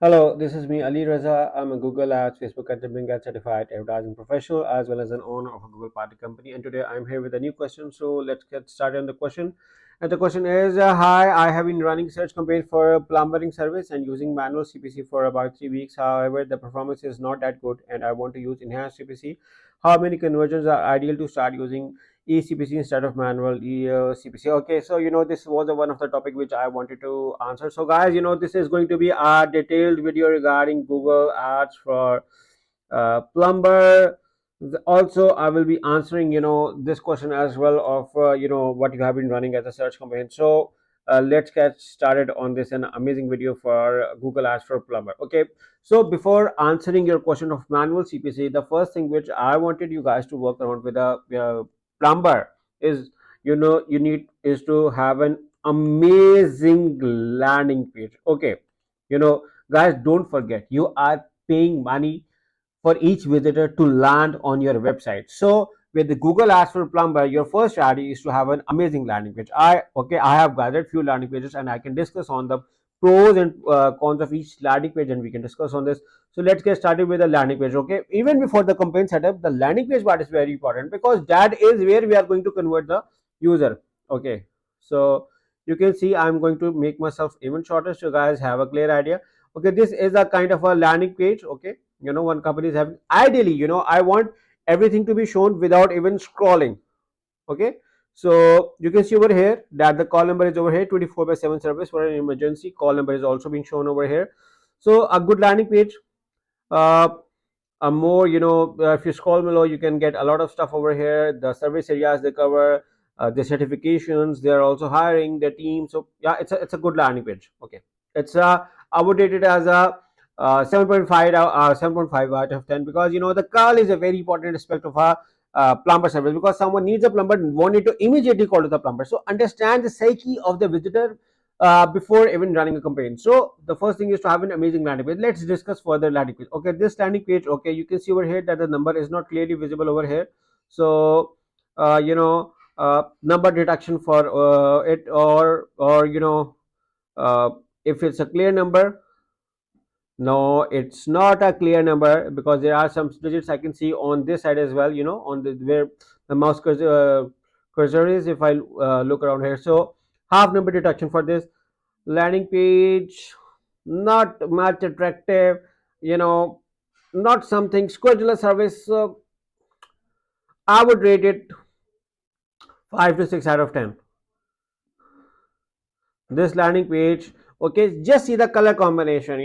Hello, this is me, Ali Raza. I'm a Google Ads, Facebook Content Builder certified advertising professional as well as an owner of a Google Party company. And today I'm here with a new question. So let's get started on the question. And the question is, hi, I have been running search campaign for a plumbering service and using manual CPC for about 3 weeks. However, the performance is not that good and I want to use enhanced CPC. How many conversions are ideal to start using ECPC instead of manual CPC? Okay, so this was one of the topic which I wanted to answer. So guys, this is going to be a detailed video regarding Google Ads for plumber. Also, I will be answering this question as well of what you have been running as a search campaign. So let's get started on this an amazing video for Google Ads for plumber. Okay, so before answering your question of manual CPC, the first thing which I wanted you guys to work around with a plumber is you need is to have an amazing landing page. Okay, guys, don't forget you are paying money for each visitor to land on your website. So with the Google Ads for plumber, your first strategy is to have an amazing landing page. I have gathered few landing pages and I can discuss on the pros and cons of each landing page, and we can discuss on this. So let's get started with the landing page. Okay, even before the campaign setup, the landing page part is very important because that is where we are going to convert the user. Okay, so you can see I'm going to make myself even shorter so you guys have a clear idea. Okay, this is a kind of a landing page. Okay, one company is having, ideally I want everything to be shown without even scrolling. Okay, so you can see over here that the call number is over here, 24/7 service for an emergency. Call number is also being shown over here. So a good landing page, uh a more if you scroll below you can get a lot of stuff over here, the service areas they cover, the certifications, they are also hiring their team. So yeah, it's a good landing page. Okay, it's I would rate it as a 7.5 out of 10 because the call is a very important aspect of a plumber service, because someone needs a plumber won't need to immediately call to the plumber. So understand the psyche of the visitor before even running a campaign. So the first thing is to have an amazing landing page. Let's discuss further landing page. Okay, this landing page, okay, you can see over here that the number is not clearly visible over here. So number detection for it, or if it's a clear number. No, it's not a clear number because there are some digits I can see on this side as well, on the where the mouse cursor is. If I look around here, so half number detection for this landing page, not much attractive, you know not something schedule a service. So I would rate it 5 to 6 out of 10. This landing page, okay, just see the color combination,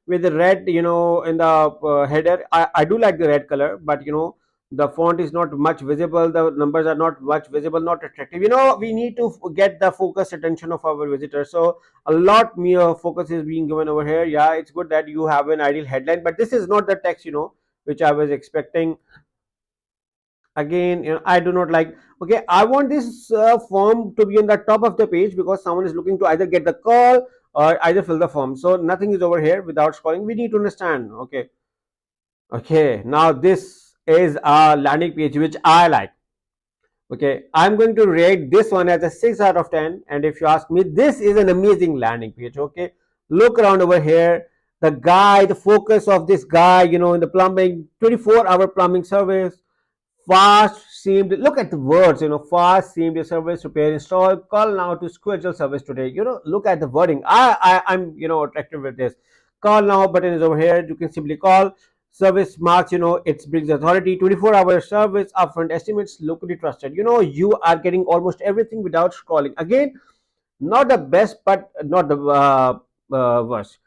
with the red, in the header. I do like the red color, but the font is not much visible, the numbers are not much visible, not attractive. We need to get the focus attention of our visitors. So a lot more focus is being given over here. Yeah, it's good that you have an ideal headline, but this is not the text which I was expecting. Again, I do not like. Okay, I want this form to be on the top of the page because someone is looking to either get the call or either fill the form. So nothing is over here without scrolling. We need to understand. Okay, now this is a landing page which I like. Okay, I'm going to rate this one as a 6 out of 10, and if you ask me, this is an amazing landing page. Okay, look around over here, the guy, the focus of this guy, in the plumbing, 24-hour plumbing service, fast seemed, look at the words, fast seemed service, repair, install, call now to schedule service today. Look at the wording. I'm attracted with this. Call now button is over here. You can simply call. Service marks, it brings authority, 24-hour service, upfront estimates, locally trusted. You are getting almost everything without scrolling. Again, not the best, but not the worst.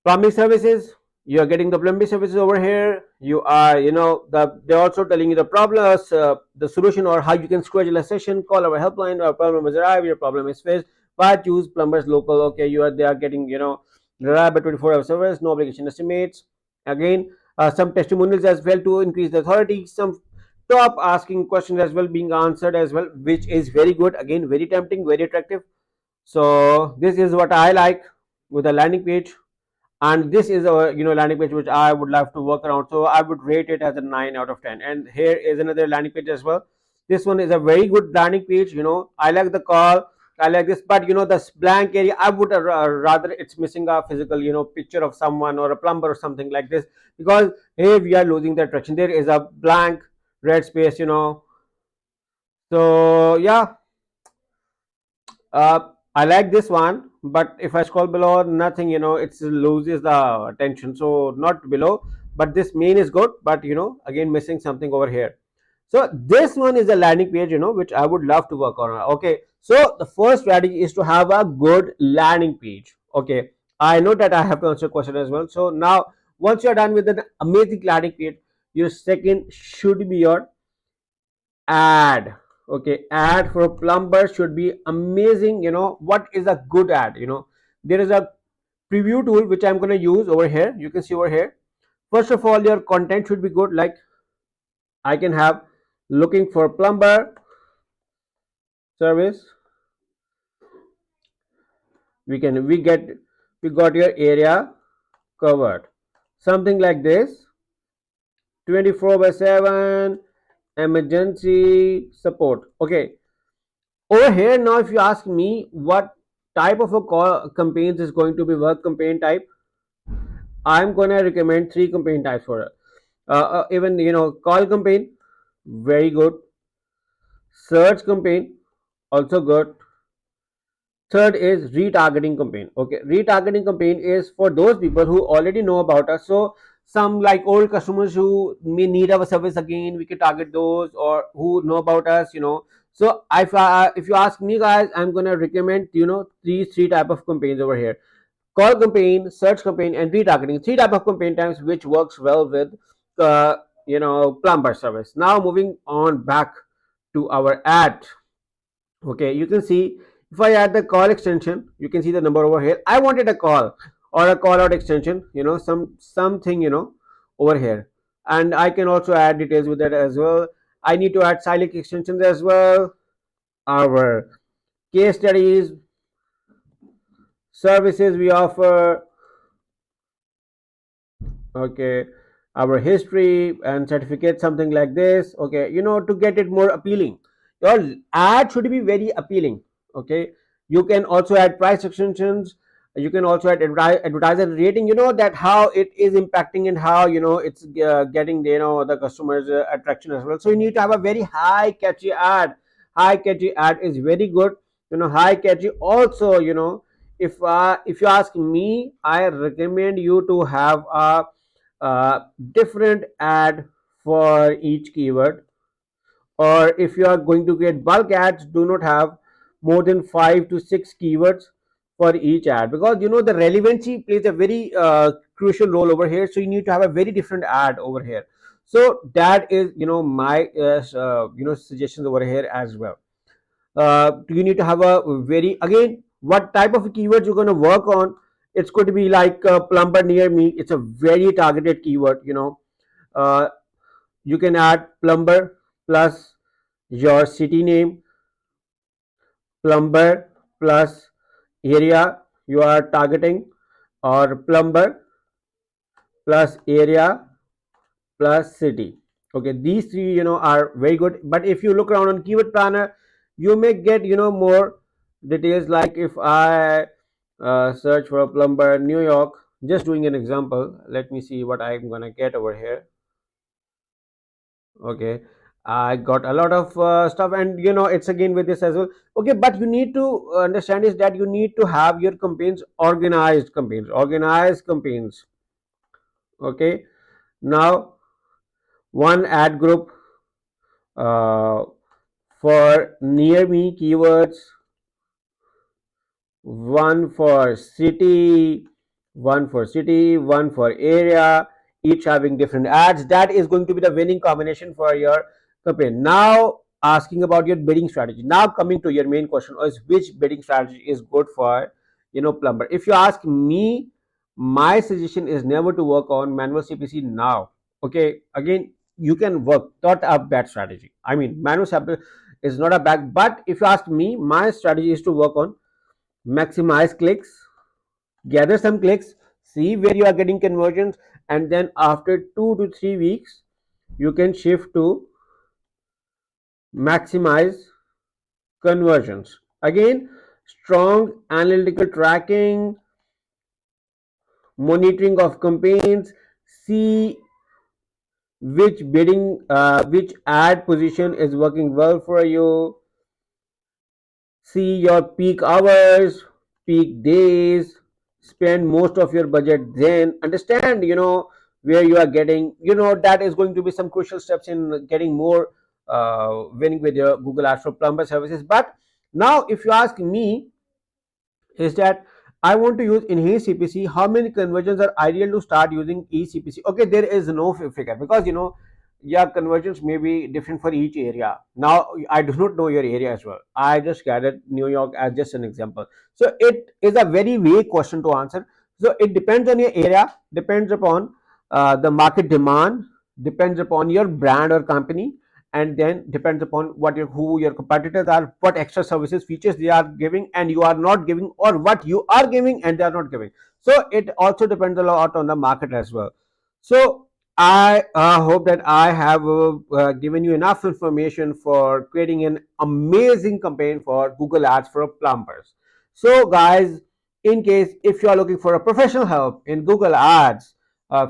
Plumbing services, you are getting the plumbing services over here. You are, they're also telling you the problems, the solution, or how you can schedule a session. Call our helpline. Our problem has arrived, your problem is faced. Why choose Plumbers local? Okay, they are getting reliable 24-hour service, no obligation estimates. Again, some testimonials as well to increase the authority. Some top asking questions as well being answered as well, which is very good. Again, very tempting, very attractive. So this is what I like with a landing page, and this is a landing page which I would love to work around. So I would rate it as a 9 out of 10. And here is another landing page as well. This one is a very good landing page. I like the call. I like this, but this blank area, I would rather it's missing a physical picture of someone or a plumber or something like this, because hey, we are losing the attraction. There is a blank red space, so yeah. I like this one, but if I scroll below, nothing, it loses the attention. So not below, but this main is good, but again missing something over here. So this one is a landing page, which I would love to work on. Okay, so the first strategy is to have a good landing page. Okay, I know that I have to answer question as well. So now, once you're done with an amazing landing page, your second should be your ad. Okay, ad for a plumber should be amazing. What is a good ad? There is a preview tool which I'm going to use over here. You can see over here. First of all, your content should be good. Like I can have looking for plumber service. We got your area covered. Something like this. 24/7 emergency support. Okay, over here now, if you ask me what type of a call campaigns is going to be work campaign type, I'm gonna recommend three campaign types for it. Even call campaign, very good. Search campaign, also good. Third is retargeting campaign. Okay, retargeting campaign is for those people who already know about us. So some like old customers who may need our service again, we can target those, or who know about us. So if you ask me, guys, I'm gonna recommend these three type of campaigns over here: call campaign, search campaign, and retargeting. Three type of campaign types which works well with uh, plumber service. Now moving on back to our ad. Okay, you can see if I add the call extension, you can see the number over here. I wanted a call or a call out extension, something, over here. And I can also add details with that as well. I need to add silent extensions as well. Our case studies, services we offer, okay, our history and certificate, something like this. Okay, to get it more appealing, your ad should be very appealing. Okay, you can also add price extensions, you can also add advertiser rating, that how it is impacting and how it's getting the customers attraction as well. So you need to have a very high catchy ad. High catchy ad is very good. High catchy also, if you ask me, I recommend you to have a different ad for each keyword. Or if you are going to create bulk ads, do not have more than 5 to 6 keywords for each ad, because the relevancy plays a very crucial role over here. So you need to have a very different ad over here. So that is my suggestions over here as well. You need to have a very, again, what type of keywords you're going to work on. It's going to be like plumber near me. It's a very targeted keyword. uh, you can add plumber plus your city name, plumber plus area you are targeting, or plumber plus area plus city. Okay, these three are very good. But if you look around on keyword planner, you may get more details. Like if I search for a plumber New York, just doing an example, let me see what I'm gonna get over here. Okay, I got a lot of stuff, and it's again with this as well. Okay, but you need to understand is that you need to have your campaigns organized campaigns. Okay, now one ad group uh, for near me keywords, one for city, one for area, each having different ads. That is going to be the winning combination for your campaign. Now asking about your bidding strategy. Now coming to your main question is, which bidding strategy is good for plumber. If you ask me, my suggestion is never to work on manual CPC now. Okay, again, you can work, not a bad strategy. I mean, manual CPC is not a bad, but if you ask me, my strategy is to work on maximize clicks, gather some clicks, see where you are getting conversions, and then after 2 to 3 weeks you can shift to maximize conversions. Again, strong analytical tracking, monitoring of campaigns, see which ad position is working well for you, see your peak hours, peak days, spend most of your budget, then understand where you are getting, that is going to be some crucial steps in getting more winning with your Google Ads for plumber services. But now if you ask me, is that I want to use enhanced CPC. How many conversions are ideal to start using ECPC? Okay, there is no figure, because yeah, conversions may be different for each area. Now I do not know your area as well. I just gathered New York as just an example. So it is a very vague question to answer. So it depends on your area, depends upon the market demand, depends upon your brand or company, and then depends upon who your competitors are, what extra services features they are giving and you are not giving, or what you are giving and they are not giving. So it also depends a lot on the market as well. So I hope that I have given you enough information for creating an amazing campaign for Google Ads for plumbers. So guys, in case if you are looking for a professional help in Google Ads,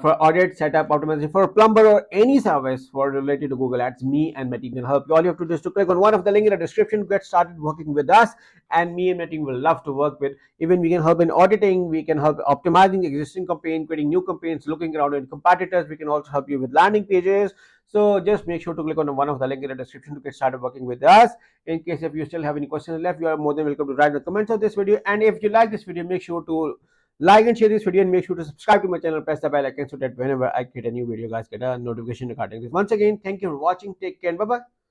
for audit, setup, optimization for a plumber or any service for related to Google Ads, me and my team can help you. All you have to do is to click on one of the link in the description to get started working with us, and me and my team will love to work with. Even we can help in auditing, we can help optimizing existing campaign, creating new campaigns, looking around in competitors. We can also help you with landing pages. So just make sure to click on one of the link in the description to get started working with us. In case if you still have any questions left, you are more than welcome to write in the comments of this video. And if you like this video, make sure to like and share this video, and make sure to subscribe to my channel, press the bell icon so that whenever I create a new video, guys get a notification regarding this. Once again, thank you for watching. Take care and bye bye.